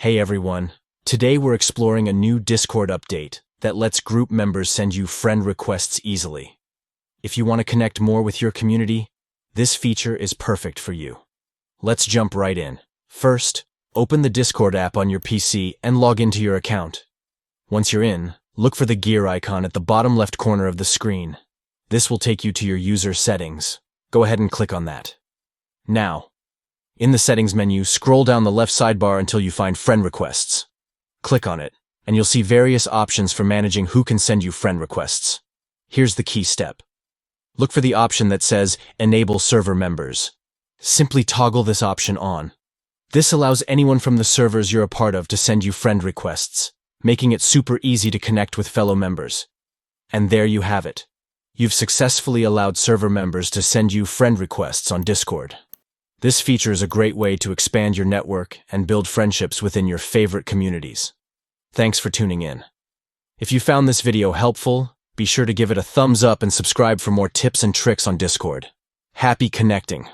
Hey everyone, today we're exploring a new Discord update that lets group members send you friend requests easily. If you want to connect more with your community, this feature is perfect for you. Let's jump right in. First, open the Discord app on your PC and log into your account. Once you're in, look for the gear icon at the bottom left corner of the screen. This will take you to your user settings. Go ahead and click on that. Now, in the settings menu, scroll down the left sidebar until you find friend requests. Click on it, and you'll see various options for managing who can send you friend requests. Here's the key step. Look for the option that says Enable Server Members. Simply toggle this option on. This allows anyone from the servers you're a part of to send you friend requests, making it super easy to connect with fellow members. And there you have it. You've successfully allowed server members to send you friend requests on Discord. This feature is a great way to expand your network and build friendships within your favorite communities. Thanks for tuning in. If you found this video helpful, be sure to give it a thumbs up and subscribe for more tips and tricks on Discord. Happy connecting!